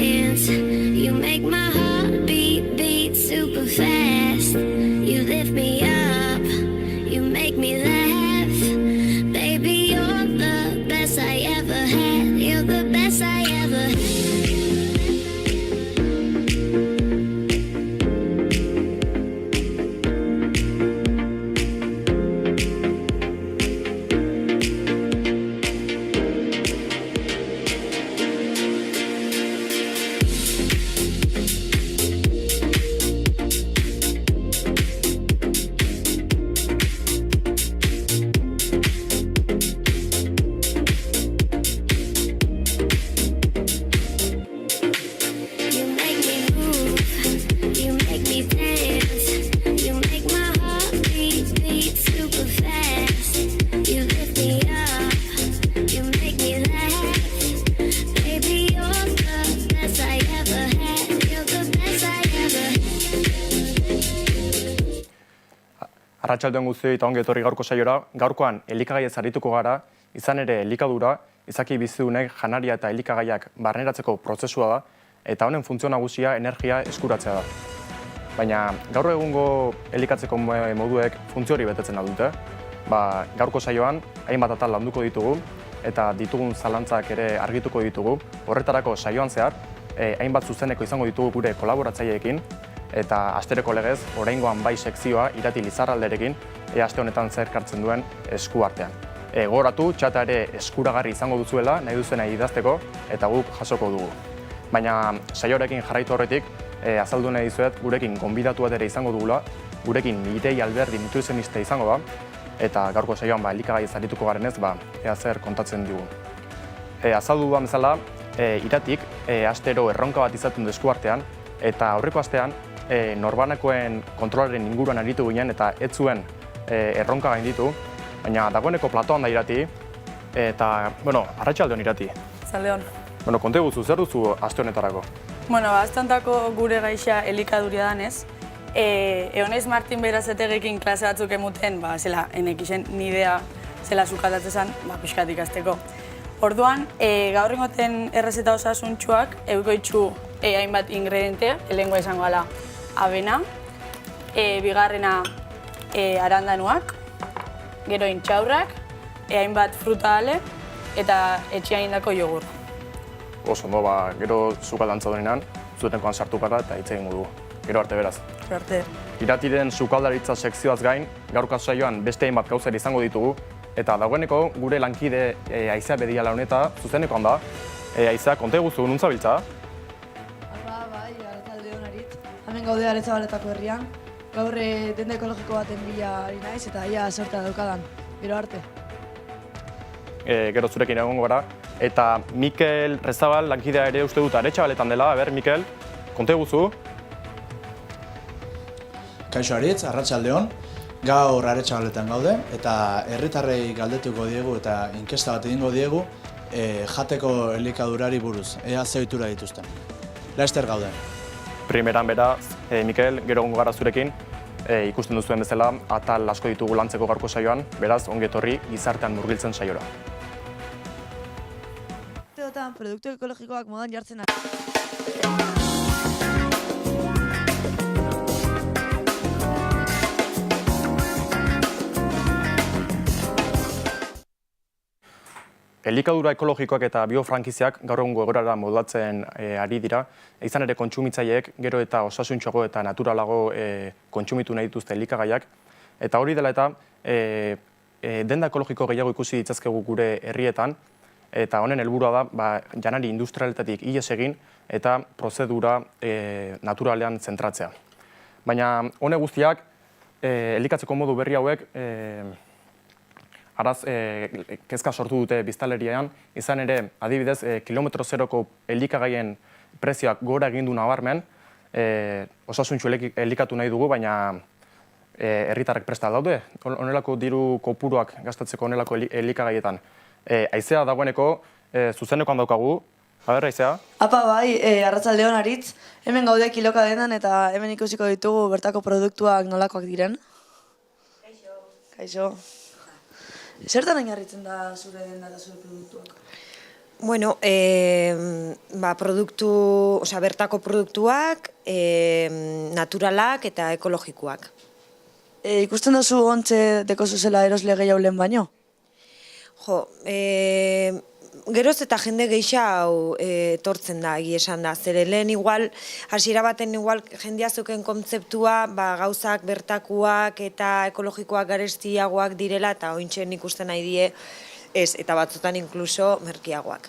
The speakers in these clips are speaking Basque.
dance. You make my heart beat super fast. You lift me up, you make me laugh. Baby, you're the best I ever had. You're the best I ever had. Arratsaldeon guztioi eta ongi etorri gaurko saiora. Gaurkoan elikagaiez arituko gara, izan ere elikadura, izaki bizidunek janaria eta elikagaiak barneratzeko prozesua da, eta honen funtzio nagusia energia eskuratzea da. Baina gaur egungo elikatzeko moduek funtzio hori betetzen dute. Gaurko saioan hainbat atal landuko ditugu eta ditugun zalantzak ere argituko ditugu. Horretarako saioan zehar, hainbat zuzeneko izango ditugu gure kolaboratzaileekin, eta astereko legez, oraingoan bai sekzioa Irati Lizarralderekin, aste honetan zer kartzen duen esku artean. Gogoratu, txata ere eskuragarri izango duzuela, nahi duzena idazteko, eta guk jasoko dugu. Baina saioarekin jarraitu horretik, azaldu nahi dizuet, gurekin gonbidatu bat ere izango dugula, gurekin Mirei Alberdi nutrizionista izango da, eta gaurko saioan elikagaiez arituko garenez, ea zer kontatzen digu. Azaldu duan bezala, Iratik astero erronka bat izaten du esku artean, eta aurreko astean, norbanakoen kontrolaren inguruan aritu ginen eta ez zuen erronka gainditu, baina dagoeneko platoan da Irati, eta, arratsaldeon Irati. Arratsaldeon. Konte guzu, zer duzu aste honetarako? Aste honetako gure gaixa elikaduria danez, Eonez Martin Berazetegekin klase batzuk emuten, zela, enekixen nidea zela sukaldatzen pixkat ikasteko. Orduan, gaur ingoten errezeta osasuntxuak, eukoitzu hainbat ingrediente, lengua izango gala abena, bigarrena arandanuak, gero intxaurrak, hainbat fruta ale, eta etxean indako jogur. Oso, gero sukaldantza denean, zuetenkoan sartu gara eta hitz egingo dugu. Gero arte beraz. Gero arte. Iratiren sukaldaritza sekzioaz gain, gaurko saioan beste hainbat gauzera izango ditugu, eta dagoeneko gure lankide Aizea Bediala honeta zuzenekoan da. Aizea, konte guzu, nuntza biltza? Bai, arratsaldeon Aritz. Hemen gaude Aretzabaletako herrian. Gaur denda ekologiko baten bila ari naiz eta ia sortea daukadan. Gero arte. Gero zurekin egongo gara. Eta Mikel Rezabal lankidea ere uste dut Aretxabaletan dela. Mikel, konte guzu? Kaixo Aritz, arratsaldeon. Gaur Aretxabaletan gaude eta herritarrei galdetuko diegu eta inkesta bat egingo diegu jateko elikadurari buruz, ea ze ohitura dituzten. Laster gauden. Primeran beraz, Mikel, gero egongo gara zurekin, ikusten duzuen bezala, atal asko ditugu lantzeko gaurko saioan, beraz, ongi etorri gizartean murgiltzen saiora. Urteotan, produktu ekologikoak modan jartzen Elikadura ekologikoak eta biofrankiziak gaur egungo egoerara moldatzen ari dira. Izan ere kontsumitzaileek gero eta osasuntsuago eta naturalago kontsumitu nahi dituzte elikagaiak. Eta hori dela eta denda ekologiko gehiago ikusi ditzazkegu gure herrietan. Eta honen helburua da janari industrialetatik ihes egin eta prozedura naturalean zentratzea. Baina hone guztiak elikatzeko modu berri hauek araz kezka sortu dute biztanlerian, izan ere, adibidez, kilometro zeroko elikagaien prezioak gora egin du nabarmen, osasuntsu elikatu nahi dugu, baina herritarrek presta daude, honelako diru kopuruak gastatzeko honelako elikagaietan. Aizea dagoeneko zuzenekoan daukagu, Aizea? Apa bai, arratsaldeon Aritz, hemen gaude kiloka denan eta hemen ikusiko ditugu bertako produktuak nolakoak diren. Kaixo. Kaixo. Zertan oinarritzen da zure denda eta zure produktuak? Bueno, bertako produktuak, naturalak eta ekologikoak. Ikusten duzu ontxe deko zuzela erosle gehiago lehen baino? Jo, geroz eta jende gehiago etortzen da, esan da. Zere lehen igual, hasiera baten igual jendea zuken kontzeptua, gauzak bertakuak eta ekologikoak garestiagoak direla, eta ointxen ikusten nahi die, ez, eta batzutan inkluso merkiagoak.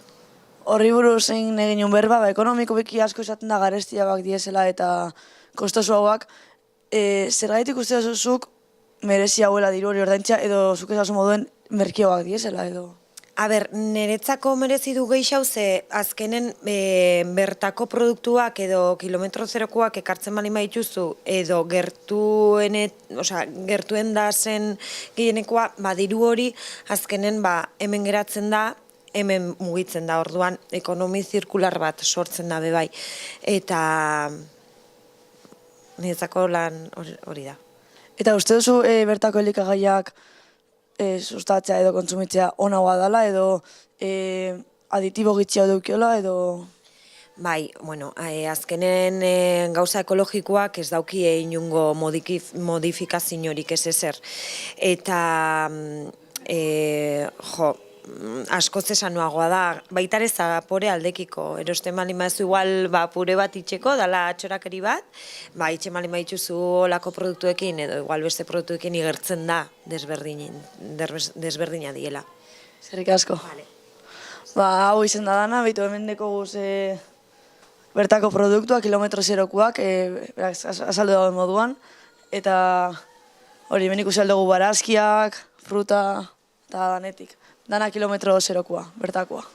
Horri buruz egin egin berba, ekonomiko beki asko esaten da garestiagoak diesela eta kostosuagoak. Zergaitik uste duzuzuk merezi hauela diru hori ordaintzea edo zuk esasun moduen merkiagoak diesela edo? Niretzako merezi du gehiago ze azkenen bertako produktuak edo kilometro zerokoak ekartzen bali maituzu edo gertuen da zen gehienekoa, diru hori azkenen hemen geratzen da, hemen mugitzen da, orduan ekonomi zirkular bat sortzen da bebai. Eta niretzako lan hori da. Eta uste duzu bertako elikagaiak sustatzea edo kontsumitzea onagoa dela edo aditibo gitxia dukiola edo? Bai, bueno, azkenen gauza ekologikoak ez dauki inungo modifikaziorik ez ezer. Eta, askoz esanuagoa da, baitare zapore aldekiko. Erosten bali maizu igual pure bat itxeko, dala atxorakeri bat, itxe bali maituzu olako produktuekin edo igual beste produktuekin igertzen da desberdina diela. Zerrik asko. Hau izen da dana, behitu hemen deko guz bertako produktua, kilometro zerokoak, azaldu dagoen moduan, eta hori hemen ikusi aldugu barazkiak, fruta eta danetik. Dana kilometro zerokoa, bertakoa.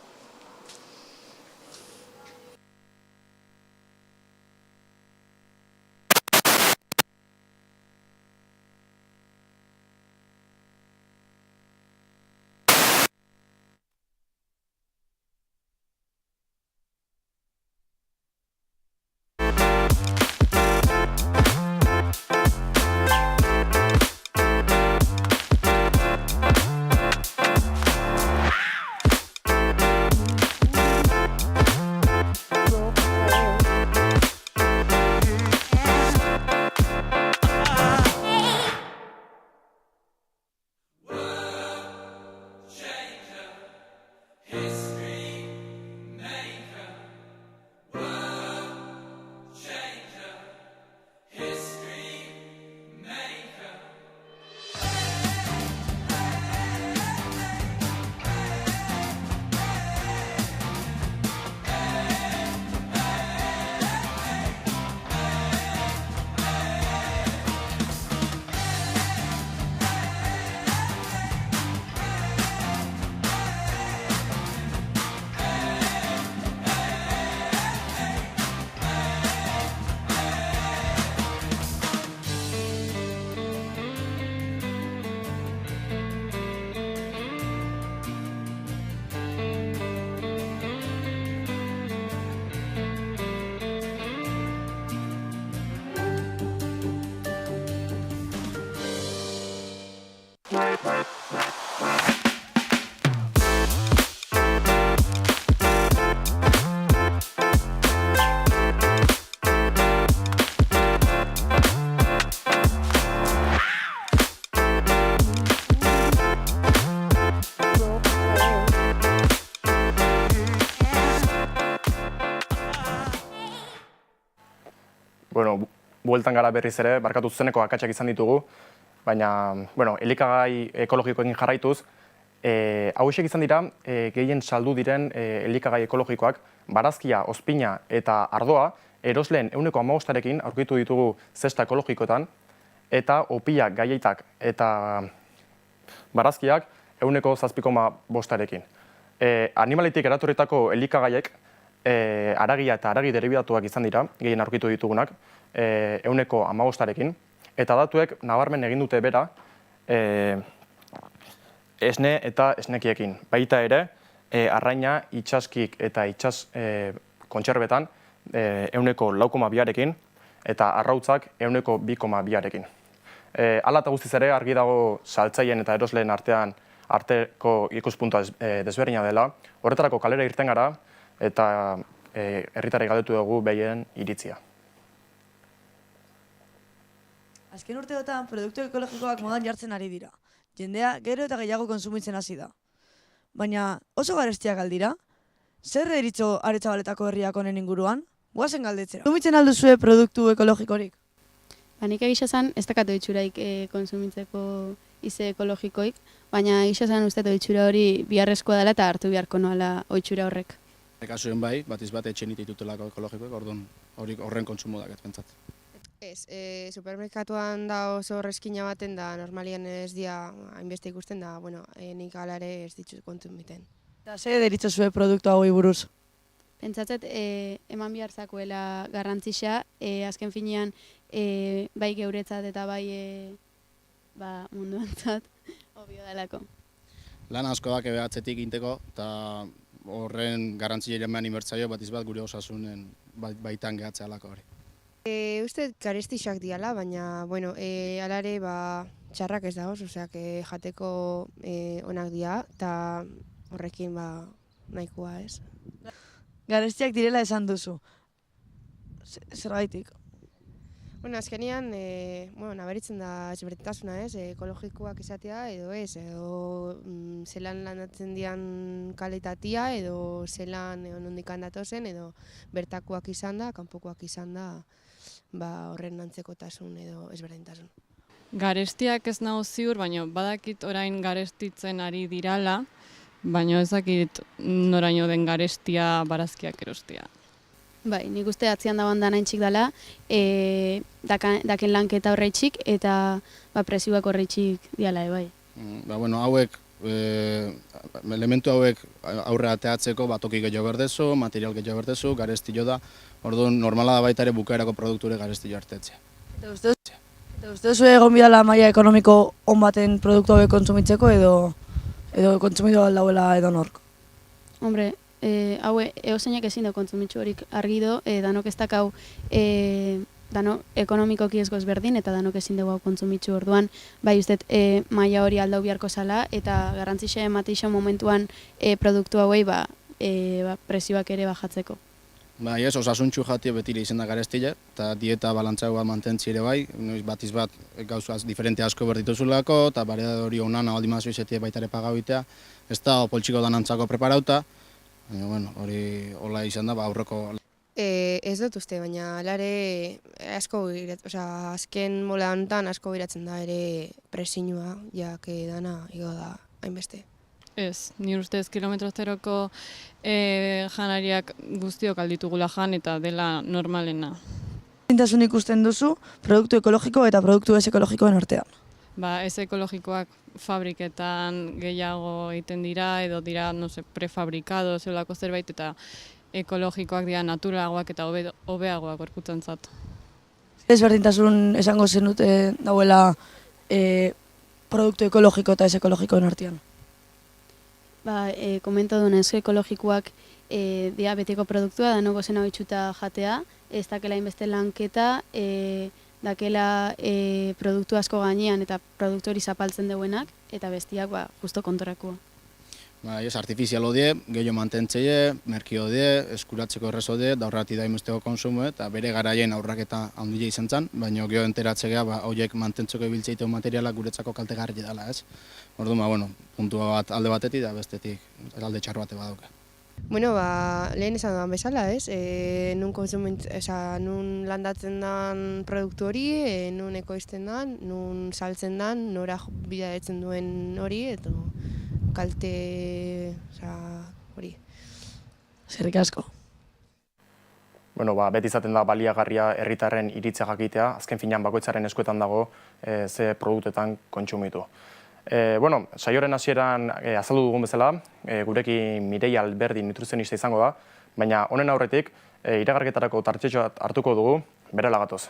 Bueno, bueltan gara berriz ere, barkatu zuzeneko akatsak izan ditugu, baina, bueno, elikagai ekologikoekin jarraituz, hauexek izan dira, gehien saldu diren elikagai ekologikoak, barazkia, ozpina eta ardoa, erosleen 1,5-arekin aurkitu ditugu zesta ekologikoetan, eta opiak, gaiaitak eta barazkiak 1,7,5-arekin. Animalitik eratorritako elikagaiek, haragia eta haragi deribatuak izan dira, gehien aurkitu ditugunak, 1,5-arekin, eta datuek nabarmen egin dute bera esne eta esnekiekin. Baita ere, arraina, itsaskik eta itsas kontserbetan 1,2,2-arekin, eta arrautzak 1,2,2-arekin. Hala eta guztiz ere, argi dago saltzaien eta erosleen artean arteko ikuspuntua desberdina dela. Horretarako kalera irten gara eta herritarrei galdetu dugu behien iritzia. Azken urteotan produktu ekologikoak modan jartzen ari dira. Jendea gero eta gehiago konsumitzen hasi da. Baina oso garestiak aldira? Zer deritzo Aretxabaletako herriak honen inguruan? Guazen galdetzera. Konsumitzen alduzue produktu ekologikorik? Nik egisa zan, ez dakatu itxuraik konsumitzeko ize ekologikoik, baina egisa zan uste itxura hori biharrezkoa dela eta hartu beharko noala oitxura horrek. Kasuen bai, batiz bat etxen ditutelako ekologikoek, orduan horren kontsumo daket pentsat. Ez, supermerkatuan da oso horrezkina baten da, normalian ez dia hainbeste ikusten da, nik alare ez ditut kontsumiten. Eta ze deritzo zue produktu hauei buruz? Pentsatzet, eman behar zakuela garrantzisa, azken finean, bai geuretzat eta bai munduantzat, obio dalako. Lan asko da behatzetik inteko, eta horren garrantzia eman inbertzaio batiz bat gure osasunen baitan gehatzea alako hori. Uste garestixak diala, baina, alare txarrak ez dagoz, jateko onak dia, eta horrekin nahikoa ez. Garestiak direla esan duzu. Zergaitik? Azkenean, nabaritzen da ezberdintasuna ez, ekologikoak izatea edo ez, edo zelan lanatzen dian kalitatia, edo zelan nondikan datozen, edo bertakoak izan da, kanpokoak izan da, horren antzekotasun edo ezberdintasun. Garestiak ez nago ziur, baina badakit orain garestitzen ari dirala, baina ezakit noraino den garestia barazkiak erostia. Bai, nik uste atzian dagoen dana intxik dela, daken lanketa horreitxik eta prezioak horreitxik diala, bai. Hauek, elementu hauek aurre ateatzeko toki gehiago berdezu, material gehiago berdezu, garestio da, orduan normala da baita ere bukaerako produkture garestio hartetzea. Eta uste zuen egon bidala maila ekonomiko on baten produktu hauek kontsumitzeko edo kontsumitu aldauela edo nork? Hombre, haue eozeinak ezin da kontsumitxu horik argi do, danok ez dakau danok ekonomikoki ezgoz berdin eta danok ezin dugu kontsumitxu orduan, bai uste maila hori aldau biharko zala eta garrantzisa emateixo momentuan produktu hauei prezioak ere bajatzeko. Bai ez, osasuntxu jatia betire izan da garestile eta dieta balantzagoa mantentzi ere bai, batiz bat gauzaz diferente asko berdituzulako eta barea hori honan ahaldi mazio izetie baita ere pagabitea, ez da poltsiko danantzako preparauta, hori hola izan da, aurreko... Ez dut uste, baina alare asko azken mola honetan asko giratzen da ere presinua, jake dana igo da hainbeste. Ez, nire ustez kilometro zeroko janariak guztiok alditugula jan eta dela normalena. Zintasun ikusten duzu produktu ekologiko eta produktu ez ekologikoen artean? Ez ekologikoak fabriketan gehiago egiten dira, edo dira, prefabrikado, zelako zerbait, eta ekologikoak dira naturalagoak eta hobeagoak gorputzantzat. Ezberdintasun esango zenute dauela produktu ekologiko eta ez ekologikoen artean? Komento dunez, ekologikoak dira betiko produktua, danoko zena bitxuta jatea, ez dakela inbeste lanketa, dakela produktu asko gainean eta produktu hori zapaltzen duenak, eta bestiak justo kontorakoa. Artifizialo die, gehiago mantentzeie, merkio die, eskuratzeko errezo die, da horrati da imesteko konsumo, eta bere garaien aurraketa handia izan zen, baina geho enteratzea horiek mantentzeko ibiltzeiteko materialak guretzako kaltegarri dela, ez? Orduan, puntua bat alde batetik da bestetik alde txar bate badauka. Lehen esan duan bezala, ez? Nun landatzen den produktu hori, nun ekoizten den, nun saltzen den, nora bidaetzen duen hori, eta kalte hori. Zerrik asko. Beti izaten da baliagarria herritarren iritzia jakitea, azken finean bakoitzaren eskuetan dago ze produktetan kontsumitu. Saioren hasieran azaldu dugun bezala, gurekin Mireia Alberdi nutrizionista izango da, baina honen aurretik iragarketarako tartetxo hartuko dugu, berela gatoz.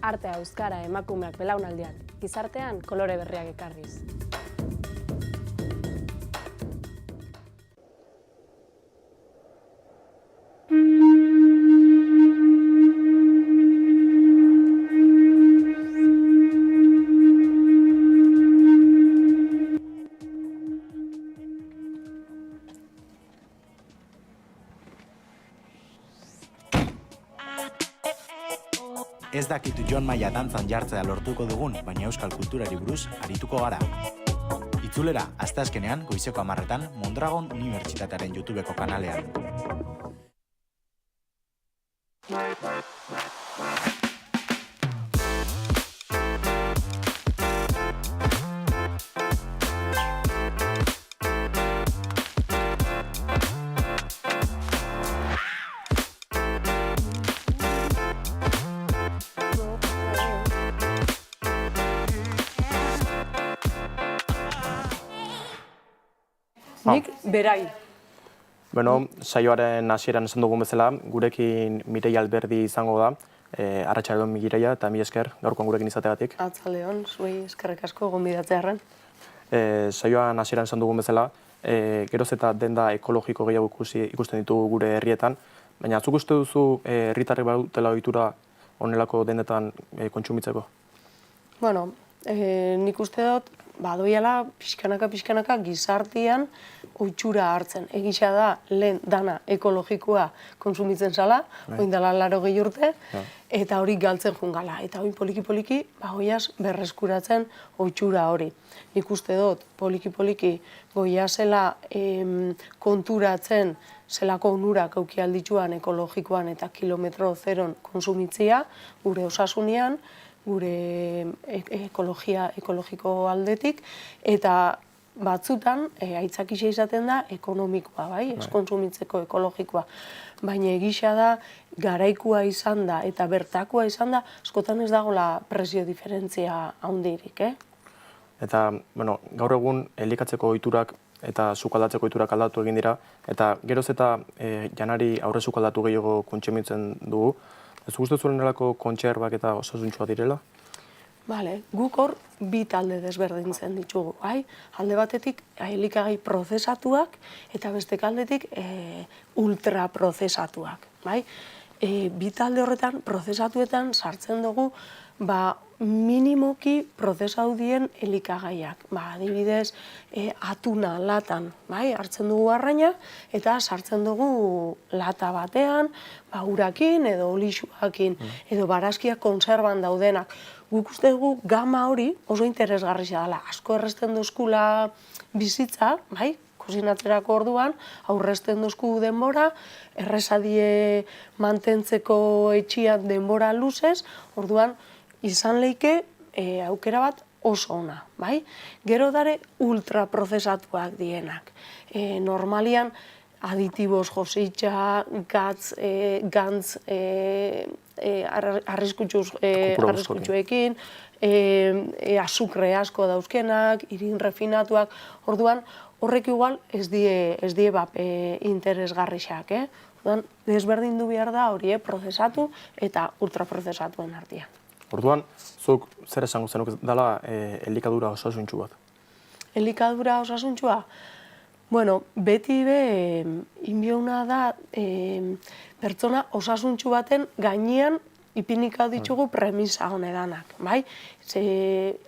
artea, euskara, emakumeak, belaunaldiak, gizartean kolore berriak ekarriz. Ez dakitu Jon Maia dantzan jartzea lortuko dugun, baina euskal kulturari buruz arituko gara. Itzulera, asteazkenean, goizeko 10:00 Mondragon Unibertsitatearen YouTubeko kanalean. Nik berai. Bueno, saioaren hasieran esan dugun bezala, gurekin Mireia Alberdi izango da, arratsaldeon Mireia eta mila esker gaurkoan gurekin izateagatik. Arratsaldeon, zuei eskerrik asko gonbidatzearren. Saioan hasieran esan dugun bezala, geroz eta denda ekologiko gehiago ikusten ditugu gure herrietan, baina zuk uste duzu herritarrek badutela ohitura honelako dendetan kontsumitzeko? Bueno, nik uste dut, badoiala pixkanaka gizartean ohitura hartzen. Egisa da, lehen dana ekologikoa konsumitzen zala, oin dela 80 urte, eta hori galtzen jungala. Eta oin poliki-poliki, goiaz berreskuratzen ohitura hori. Nik uste dut, poliki-poliki goiazela konturatzen zelako onurak auki aldituan ekologikoan eta kilometro zeron konsumitzia, gure osasunean, gure ekologiko aldetik, eta batzutan, aitzakisa izaten da, ekonomikoa, bai, ez konsumitzeko ekologikoa. Baina egisa da, garaikua izan da eta bertakoa izan da, askotan ez dagoela prezio diferentzia handirik, Eta, bueno, gaur egun elikatzeko ohiturak eta sukaldatzeko ohiturak aldatu egin dira, eta geroz eta janari aurre sukaldatu gehiago kontsumitzen dugu. Ez guztu zuen nelako kontserbak eta osasuntxoa direla? Bale, guk hor bi talde desberdintzen ditugu, bai? Alde batetik elikagai prozesatuak eta beste aldetik ultraprozesatuak, bai? Bi talde horretan, prozesatuetan sartzen dugu minimoki prozesatu dien elikagaiak. Adibidez, atuna latan, bai? Hartzen dugu arraina eta sartzen dugu lata batean, urakin edo olixuakin edo barazkiak konserban daudenak. Guk uste dugu gama hori oso interesgarria dela. Asko erresten duzkula bizitza, bai? Kozinatzerako orduan, aurrezten duzku denbora, errezadie mantentzeko etxian denbora luzez, orduan izan leike aukera bat oso ona, bai? Gero dare ultraprozesatuak dienak. Normalian aditibos jositxa, gantz arriskutsuekin, azukre asko dauzkenak, irin refinatuak, orduan horrek igual ez die interesgarrixak, orduan desberdindu behar da hori prozesatu eta ultraprozesatuen artean. Orduan, zuk zer esango zenuk dela elikadura osasuntxu bat? Elikadura osasuntxua? Bueno, beti inbiouna da pertsona osasuntxu baten gainean ipinika ditugu premisa honedanak, bai?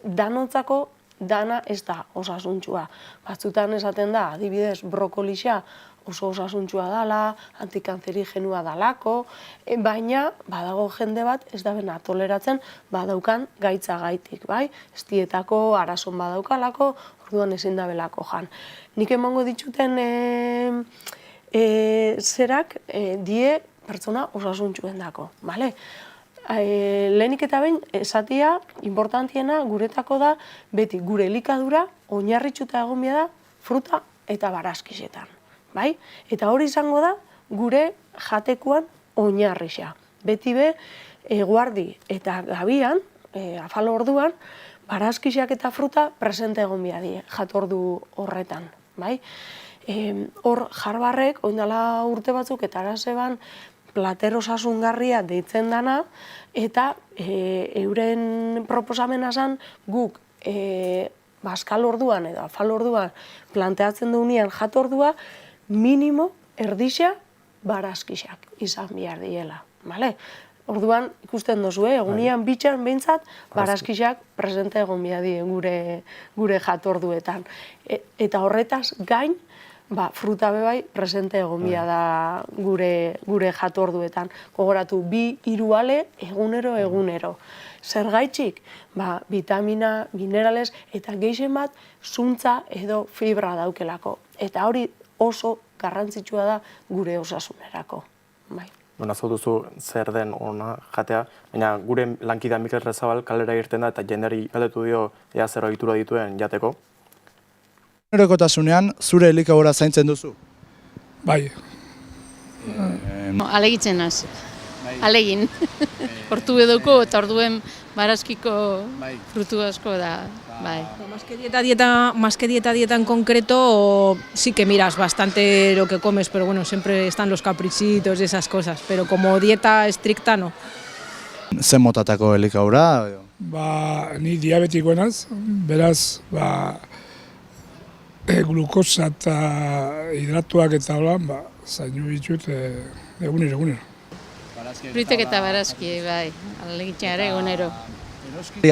Danontzako dana ez da osasuntxua. Batzutan esaten da, adibidez, brokolixa oso osasuntxua dala, antikanzerigenua dalako, baina badago jende bat ez da bena toleratzen badaukan gaitza gaitik, bai? Ez dietako arason badaukalako, orduan ezin da belako jan. Nik emango dituten zerak die pertsona osasuntxuen dako, bale? Lehenik eta behin, esatia, importantiena guretako da, beti gure elikadura oinarritxuta egon da fruta eta barazkisetan. Eta hori izango da gure jatekuan oinarrixa. Beti eguardi eta gabian, afalo orduan, barazkisak eta fruta presente egon die jatordu horretan. Hor jarbarrek, oindala urte batzuk eta arazeban, plater osasungarria deitzen dana, eta euren proposamena zen guk baskal orduan edo afal orduan planteatzen dugunean jatordua minimo erdixa barazkixak izan behar diela. Orduan ikusten dozu, egunean bitxan behintzat barazkixak presente egon behar die gure jatorduetan. Eta horretaz gain, fruta bebai presente egon behar da gure jatorduetan. Gogoratu, 2-3 ale egunero. Zergaitxik, vitamina, minerales eta gehien bat zuntza edo fibra daukelako. Eta hori oso garrantzitsua da gure osasunerako. Azau duzu zer den ona jatea, baina gure lankidea Mikel Rezabal kalera irten da eta jendeari galdetu dio ea zer ohitura dituen jateko. Egunerokotasunean zure elikagura zaintzen duzu? Bai. Alegitzen naz. Alegin. Hortu eduko eta orduen barazkiko frutu asko da. Más que dieta en concreto, sí que miras bastante lo que comes, pero bueno, siempre están los caprichitos y esas cosas, pero como dieta estricta no. Zer motatako elikagura? Ni diabetikoa naz, beraz, glukosa eta hidratuak eta holan, zainu ditut egunero. Fruitek eta barazki, alegitzen ere egunero.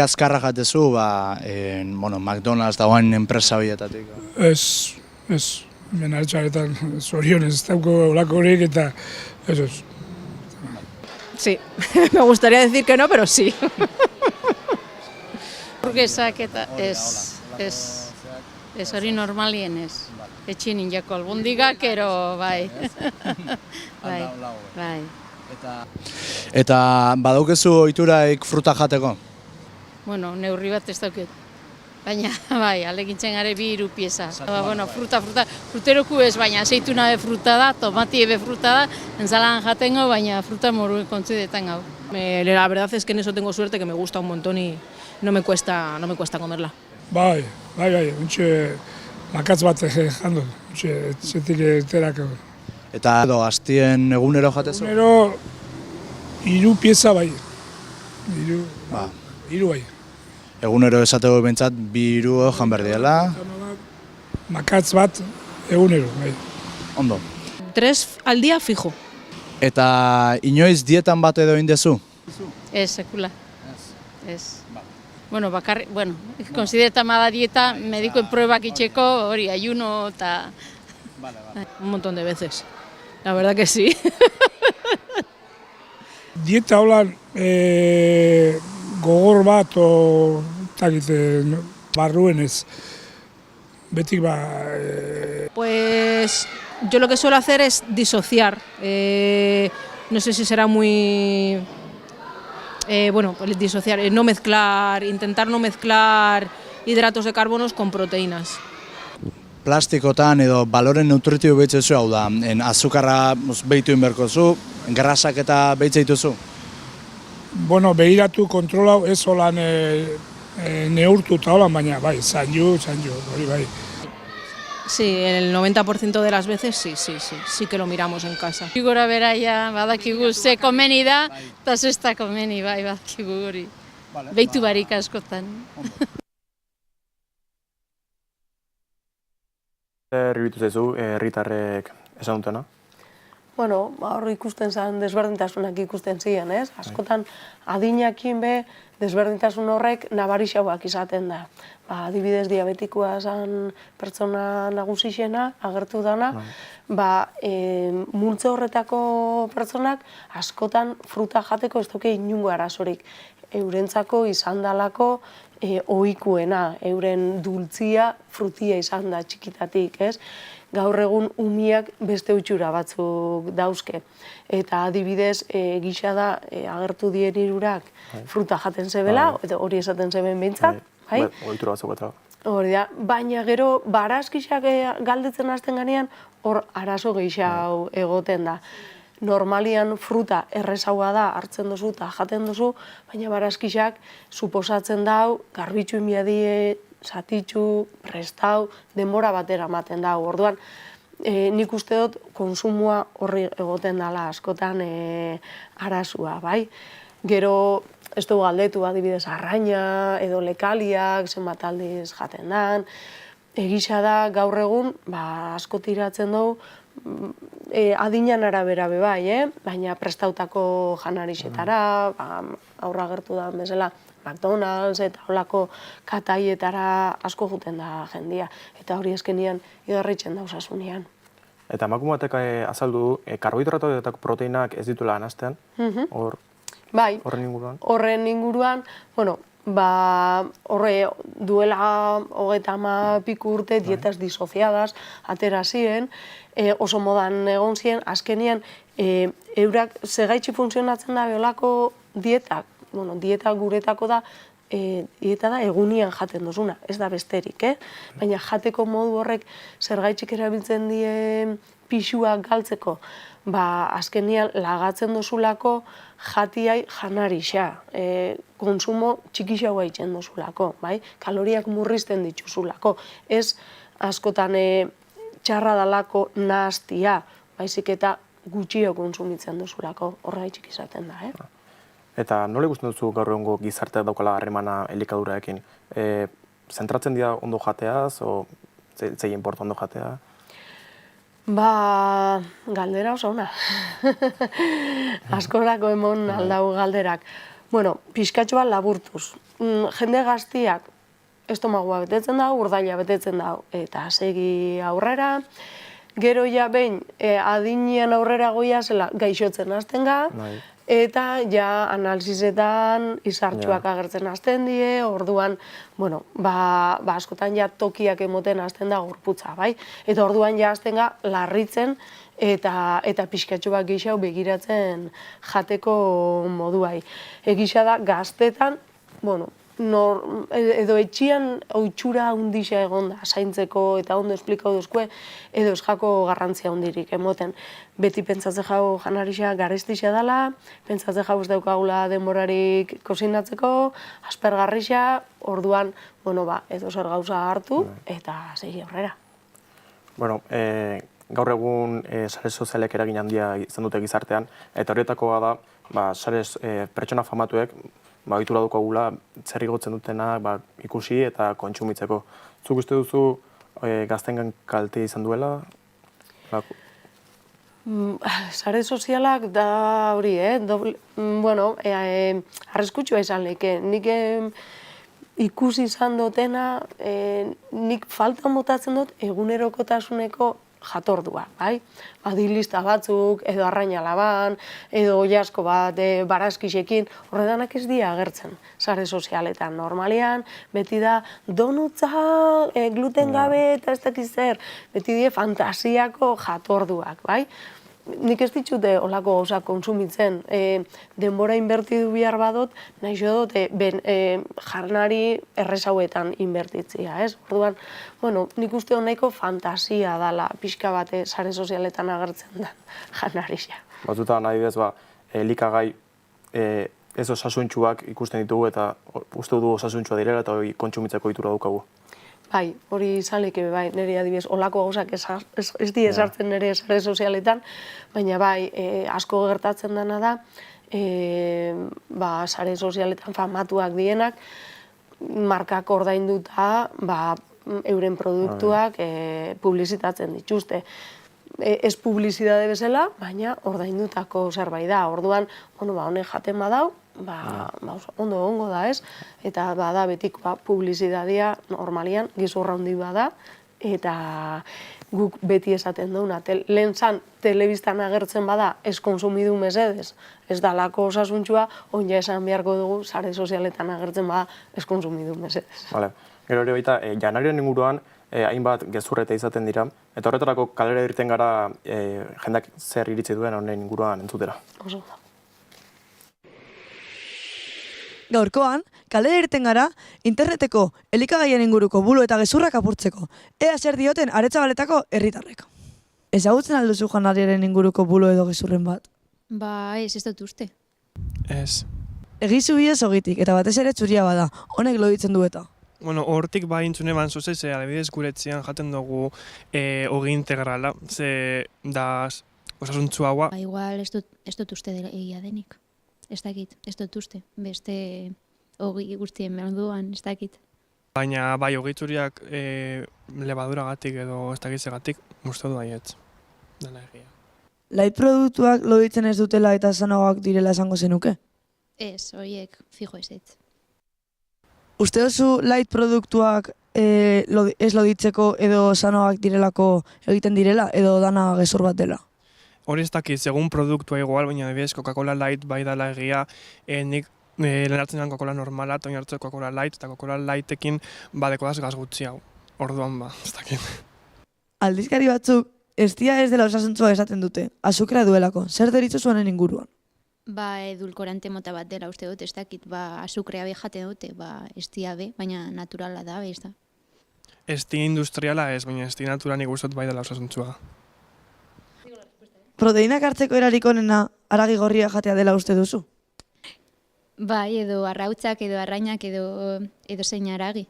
Azkarra jatezu, McDonald's dagoen enpresa horietatik? Ez, menaretxaretan zorionez ez dauko olako horiek eta ez. Sí, me gustaría decir que no, pero sí. Burgesak eta ez hori normalien ez. Etxin injako albondigak, ero bai. Eta badaukezu ohituraik fruta jateko? Bueno, neurri bat ez dauket. Baina, alegintzen gare 2-3 pieza. Fruteroku ez, baina aceituna be fruta da, tomati be fruta da, enzalan jatengo, baina fruta moru kontzidetan gau. La verdad es que en eso tengo suerte, que me gusta un montón y no me cuesta comerla. Bai, untxe makatz bat jando, untxe etxetik eterako. Eta astien egunero jatezu? Egunero 3 pieza bai. 3 bai. Egunero esateko bentsat 2 jan behar diela? Makatz bat egunero, bai. Ondo. 3 al día fijo. Eta inoiz dietan bat edo indezu? Ez, sekula. Ez. Bueno, konsideretan bada dieta, medikoen pruebak itxeko, hori, ayuno eta... Un montón de veces. La verdad que sí. Dieta holan gogor bat o barruen ez. Betik Pues yo lo que suelo hacer es disociar. No sé si será muy... disociar, intentar no mezclar hidratos de carbonos con proteínas. Plastikotan edo baloren nutritibo behitzezu, hau da, azukarra behitu inberkozu, grasak eta behitzeituzu? Bueno, behiratu kontrolau ez holan neurtu eta holan, baina zainu, hori bai. Sí, el 90% de las veces sí que lo miramos en casa. Gora beraia, badakigu ze komeni da, eta ez da komeni, badakigu hori. Behitu barik askotan. Zer iruditu zaizu herritarrek esan dutena? Bueno, hor ikusten zen desberdintasunak ikusten ziren, ez? Askotan adinakin be desberdintasun horrek nabarixauak izaten da. Adibidez diabetikoa zen pertsona nagusixena, agertu dana, multzo horretako pertsonak askotan fruta jateko ez duke inungo arazorik. Eurentzako izan dalako ohikuena, euren dultzia frutia izan da txikitatik, ez? Gaur egun umiak beste utxura batzuk dauzke. Eta adibidez, gisa da agertu dien hirurak fruta jaten zebela, hori esaten zeben behintzat. Ohitura batzuk eta. Hori da, baina gero barazkixak galdetzen hasten ganean, hor arazo gehiago egoten da. Normalian fruta errezaua da hartzen duzu eta jaten duzu, baina barazkixak suposatzen dau, garbitxu inbiadie, zatitxu, prestau, denbora batera ematen dau. Orduan, nik uste dut konsumoa horri egoten dela askotan arazua, bai? Gero, ez dugu galdetu adibidez arraina edo lekaliak, zenbat aldiz jaten dan. Egisa da gaur egun, asko tiratzen dugu, adinan arabera bai, baina prestautako janarixetara, aurra gertu da bezala, McDonald's eta holako kataietara asko juten da jendia. Eta hori azkenian igarritzen da osasunean. Eta emakume batek azaldu du, karbohidrato eta proteinak ez dituela anazten, horren inguruan? Horren inguruan, horre duela 30 piku urte dietas disociadas atera ziren, oso modan egon ziren, azkenian eurak segaitxi funtzionatzen da beholako dietak, dieta guretako da, dieta da egunian jaten duzuna, ez da besterik, baina jateko modu horrek zergaitxik erabiltzen die pixuak galtzeko, azkenian lagatzen duzulako jatiai janarixa, konsumo txikixaua itzen duzulako, kaloriak murrizten dituzulako, ez askotan txarra dalako nahaztia, baizik eta gutxio konsumitzen duzulako, horregaitxik izaten da, Eta nola ikusten duzu gaur egungo gizarteak daukala harremana elikadurarekin? Zentratzen dira ondo jateaz, o zei importa ondo jatea? Galdera oso ona. Askorako emon aldau galderak. Pixkatxo bat laburtuz. Jende gaztiak estomagua betetzen da, urdaila betetzen da, eta segi aurrera. Gero ja behin adinean aurrera goia zela gaixotzen hasten ga, eta ja analizisetan izartxuak agertzen hasten die, orduan, askotan ja tokiak emoten hasten da gorputza, bai? Eta orduan ja hasten ga larritzen eta pixkatxo bat gehiago begiratzen jateko moduai. Egisa da gaztetan, edo etxian oitxura hundixa egon da, zaintzeko eta ondo esplikau duzkue, edo ez jako garrantzia hundirik emoten. Beti pentsatze jau janarixa garestixa dela, pentsatze jau ez daukagula denborarik kozinatzeko, aspergarrixa, orduan, edo zer gauza hartu eta segi aurrera. Gaur egun sare sozialek eragin handia izan dute gizartean, eta horietakoa da, pertsona famatuek, ohitura daukagula zer igotzen dutena ikusi eta kontsumitzeko. Zuk uste duzu gaztengan kalte izan duela? Sare sozialak da hori, arriskutsua izan leke. Nik ikusi izan dutena, nik faltan botatzen dut egunerokotasuneko jatordua, bai? Adilista batzuk, edo arraina laban, edo oiasko bat barazkixekin, horredanak ez dira agertzen sare sozialetan. Normalean, beti da donutza, gluten gabe eta ez dakiz zer, beti die fantasiako jatorduak, bai? Nik ez ditute olako gauzak konsumitzen, denbora inbertidu behar badot, nahi dut jarnari errezauetan inbertitzia, ez? Orduan, nik uste nahiko fantasia dala pixka bate sare sozialetan agertzen da janarixa. Batzutan, adibidez, elikagai ez osasuntxuak ikusten ditugu eta uste du osasuntxua direla eta kontsumitzeko ohitura daukagu. Bai, hori izaleke, bai, nire adibidez, olako gauzak ez di esartzen nire sare sozialetan, baina bai, asko gertatzen dena da, sare sozialetan famatuak dienak, markak ordainduta, euren produktuak publizitatzen dituzte. Ez publizidade bezala, baina ordaindutako zerbait da. Orduan, honek jaten badau, ondo ongo da ez, eta bada betiko publizidadia normalian gizurra handi bada, eta guk beti esaten duguna. Lehen zan, telebistan agertzen bada ez konsumidu mesedez, ez dalako osasuntxua, onja esan beharko dugu, sare sozialetan agertzen bada ez konsumidu mesedez. Gero hori baita, janarien inguruan, hainbat gezurreta izaten dira, eta horretarako kalera irten gara jendak zer iritzi duen honen inguruan entzutera. Oso da. Gaurkoan, kalera irten gara, interneteko elikagaien inguruko bulo eta gezurrak apurtzeko. Ea zer dioten Aretxabaletako herritarrek. Ezagutzen alduzu janariaren inguruko bulo edo gezurren bat? Ez dut uste. Ez. Egizu bidez ogitik, eta batez ere txuria bada, honek loditzen du eta. Hortik bai intzune ban zuzez, adibidez guretzean jaten dugu ogi integrala, ze da osasuntzu haua. Igual ez dut uste egia denik, ez dakit, ez dut uste, beste ogi guztien moduan, ez dakit. Baina bai ogitzuriak lebaduragatik edo ez dakitzegatik uste du baietz, dela egia. Light produktuak loditzen ez dutela eta sanoagoak direla esango zenuke? Ez, horiek, fijo ez. Uste duzu light produktuak ez loditzeko edo sanoak direlako egiten direla edo dana gezur bat dela? Hori ez dakit, segun produktua igual, baina adibidez Coca-Cola Light bai dela egia, nik lehen hartzen den Coca-Cola normala, eta hartzen Coca-Cola Light, eta Coca-Cola Lightekin badekodaz gaz gutxi hau. Orduan ez dakit. Aldizkari batzuk ez dela osasuntsua esaten dute, azukrea duelako, zer deritzo zuanen inguruan? Edulkorante mota bat dela uste dut, ez dakit, azukrea be jaten dute, ez be, baina naturala da, ez da. Ez di industriala ez, baina ez di naturala nik uste dut bai dela osasuntsua. Proteinak hartzeko erarik onena haragi gorria jatea dela uste duzu? Bai, edo arrautzak, edo arrainak, edo zein haragi.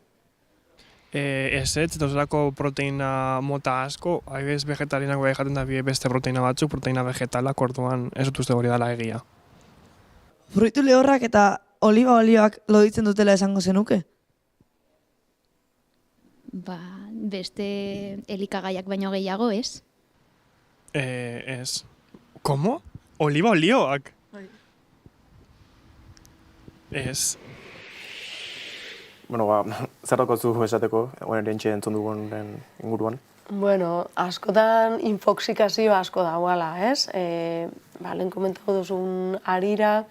Ez, dozerako proteina mota asko, adibidez vegetarianak bai jaten da beste proteina batzuk, proteina vegetalak, orduan ez dut uste hori dela egia. Fruitu lehorrak eta oliba olioak loditzen dutela esango zenuke? Beste elikagaiak baino gehiago, ez? Ez. Komo? Oliba olioak? Ez. Zer dako zu esateko, erentxe entzun dugun inguruan? Askotan infoxikazio asko dagoela, ez? Lehen komentatu duzun harira,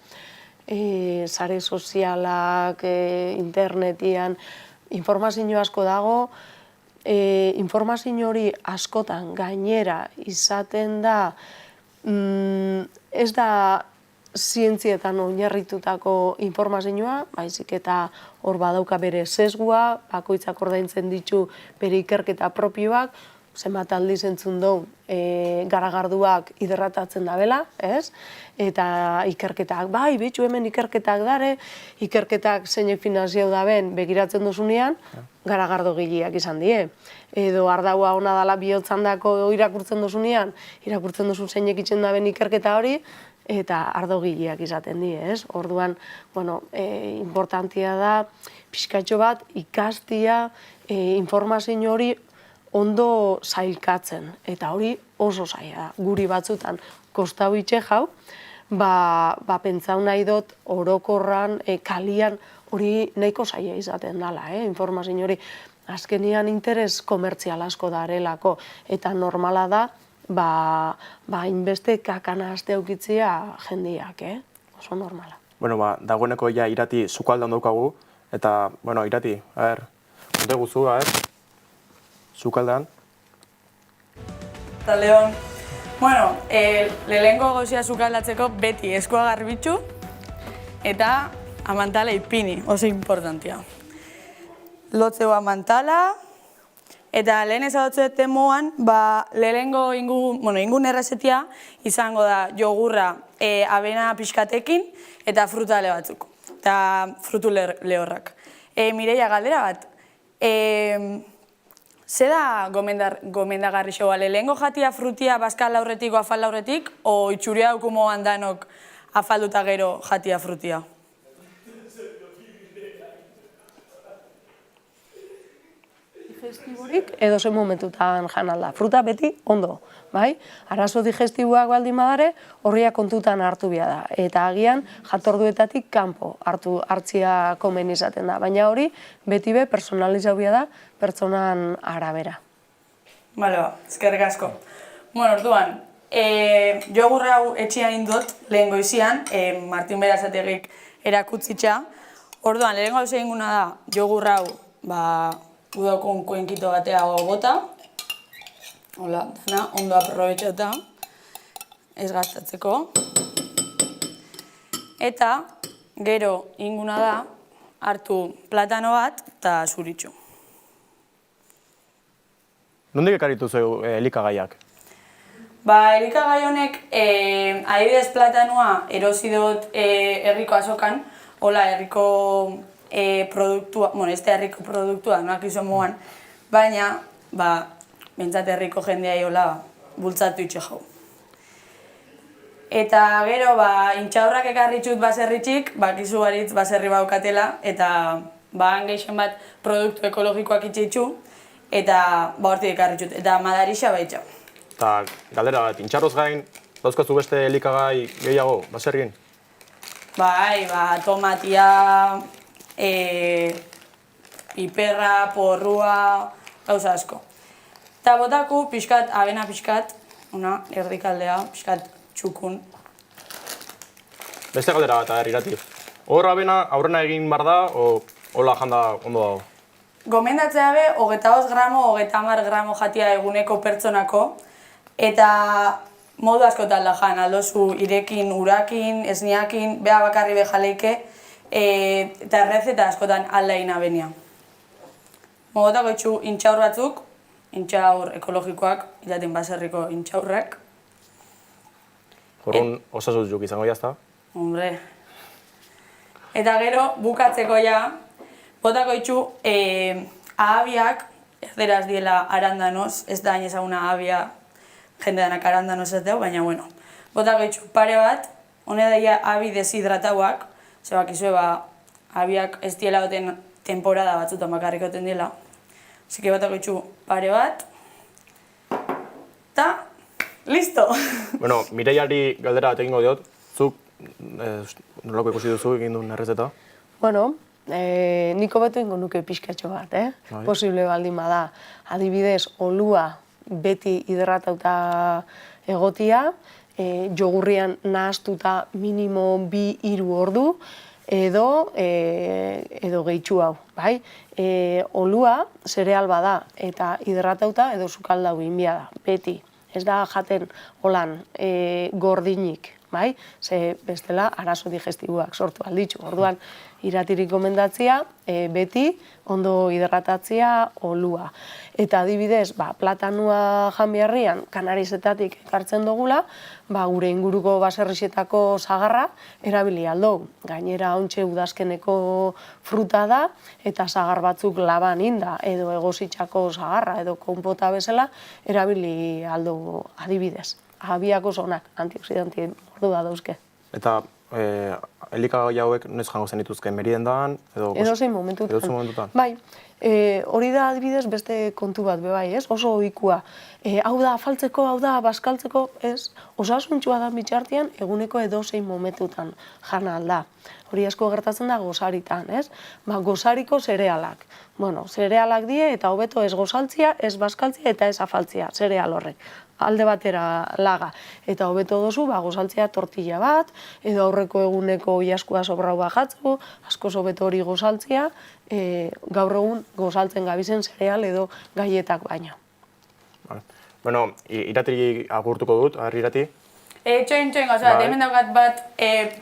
sare sozialak, internetian, informazio asko dago, informazio hori askotan gainera izaten da, ez da zientzietan oinarritutako informazioa, baizik eta hor badauka bere sesgua, bakoitzak ordaintzen ditu bere ikerketa propioak, zenbat aldiz entzun dugu garagarduak hidratatzen dabela, ez? Eta ikerketak, bai, bitxu hemen ikerketak dare, ikerketak zeinek finanziau daben begiratzen duzunean, garagardo gileak izan die. Edo ardaua ona dala bihotzan dako irakurtzen duzunean, irakurtzen duzu zeinek itzen daben ikerketa hori, eta ardogileak izaten die, ez? Orduan, importantia da, pixkatxo bat, ikastia, informazio hori ondo zailkatzen, eta hori oso zaila da. Guri batzutan kostau itxe jau, pentsau nahi dut orokorran, kalian, hori nahiko zaila izaten dela, informazio hori. Azkenian interes komertzial asko darelako, eta normala da, hainbeste kakana aste aukitzea jendiak, oso normala. Dagoeneko ja Irati sukaldean daukagu, eta, Irati, konte guzu, sukaldean. Eta Leon, lehenko gozia sukaldatzeko beti eskua garbitzu, eta amantala ipini, oso importantia. Lotzeu amantala, eta lehen ezagotze temoan, lehenko ingun errezetia izango da jogurra abena pixkatekin eta frutale batzuk, eta frutu lehorrak. Mireia, galdera bat, ze da gomendagarri xoa, lehenko jatia frutia bazkal aurretik o afal aurretik, o itxuria dukumo handanok afalduta gero jatia frutia? Digestiborik edo zen momentutan jan alda. Fruta beti ondo, bai? Arazo digestiboak baldin badare, horriak kontutan hartu bia da. Eta agian jatorduetatik kanpo hartzia komen izaten da. Baina hori beti be personalizau bia da pertsonan arabera. Eskerrik asko. Orduan, jogurra hau etxian indot, lehen goizian, Martin Berasategik erakutzitza. Orduan, lehen gauza inguna da, jogurra hau, udokun kuenkito batea bota. Hola, dana, ondo aprobetxauta, ez gastatzeko. Eta, gero inguna da, hartu platano bat eta zuritxu. Nondik ekarritu zeu elikagaiak? Elikagai honek, adibidez platanoa erosi dut herriko azokan, herriko produktua, bueno, ez da herriko produktua, noak izan moan, baina, bentsat herriko jendea iola bultzatu itxe jau. Eta gero, intxaurrak ekarritxut baserritxik, bakizu baritz baserri baukatela, eta geixen bat produktu ekologikoak itxeitxu, eta hortik ekarritxut, eta madarixa baitxa. Eta galdera bat, intxarroz gain, dauzkazu beste elikagai gehiago baserrien? Bai, tomatia, piperra, porrua, gauza asko. Eta botaku pixkat, abena pixkat, erdikaldea, pixkat txukun. Beste galdera bat, Irati. Hor abena aurrena egin bar da, o hola janda ondo dago? Gomendatzea be, 25 gramo, 30 gramo jatia eguneko pertsonako, eta modu askotan da jan, aldozu irekin, urakin, esniakin, beha bakarri bejaleike, eta errezeta askotan aldain abenia. Mogotako itxu intxaur batzuk, intxaur ekologikoak, iraten baserriko intxaurrak. Horren osasuntzuk izango jazta? Hombre. Eta gero, bukatzeko ja, botako itxu ahabiak, erderaz diela arandanoz, ez da hain ezaguna ahabia jendeanak arandanoz ez dugu, baina bueno. Botako itxu pare bat, hone daia ahabi deshidratauak, zebak izue ahabiak ez diela goten temporada batzutan bakarrik goten diela. Zike botako itxu pare bat, eta listo! Bueno, Mireiari galdera bat egingo diot, zuk nolako ikusi duzu egin duen errezeta? Bueno, niko betu ingo nuke pixkatxo bat, posible baldin bada. Adibidez, olua beti hidratauta egotia, jogurrian nahaztuta minimo 2-3 ordu, edo gehitxu hau, bai? Olua zereal bada eta hidratauta edo sukaldau inbia da, beti. Ez da jaten holan gordinik, bai? Ze bestela arazo digestibuak sortu alditxu. Orduan, Iratirik gomendatzia, beti ondo hidratatzia olua. Eta adibidez, platanua jan beharrian Kanarizetatik ekartzen dugula, gure inguruko baserrixetako sagarra erabili aldo. Gainera ontxe udazkeneko fruta da, eta sagar batzuk laban inda, edo egositxako sagarra, edo konpota bezala, erabili aldo adibidez. Ahabiak oso onak, antioxidantien ordu da dauzke. Eta elikagai hauek noiz jango zen dituzke, meriendan? Edozein momentutan. Bai, hori da adibidez beste kontu bat bebai, ez? Oso ohikoa. Hau da afaltzeko, hau da baskaltzeko, ez? Osasuntxua da bitxartian eguneko edozein momentutan jana alda. Hori asko gertatzen da gozaritan, ez? Gozariko zerealak. Bueno, zerealak die eta hobeto ez gozaltzia, ez baskaltzia eta ez afaltzia, zereal horrek. Alde batera laga. Eta hobeto dozu, gozaltzea tortilla bat, edo aurreko eguneko iaskua sobrau bajatzu, asko hobeto hori gozaltzea, gaur egun gozaltzen gabizen zereal edo gaietak baina. Bueno, Irati agurtuko dut, Irati? Txoin, gauza, hemen daukat bat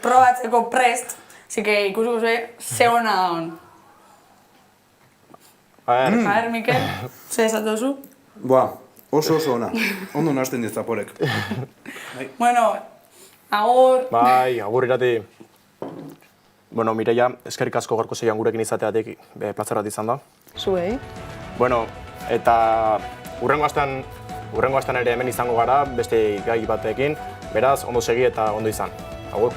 probatzeko prest, zike ikusuko zuen, ze hona da hon. A ver, Mikel, ze esatu zu? Oso ona. Ondo nazten dira zaporek. Bueno, agur. Bai, agur Irati. Bueno, Mireia, eskerrik asko gaurko zeian gurekin izateatik plazer bat izan da. Zuei. Bueno, eta hurrengo astean ere hemen izango gara, beste gai batekin. Beraz, ondo segi eta ondo izan. Agur.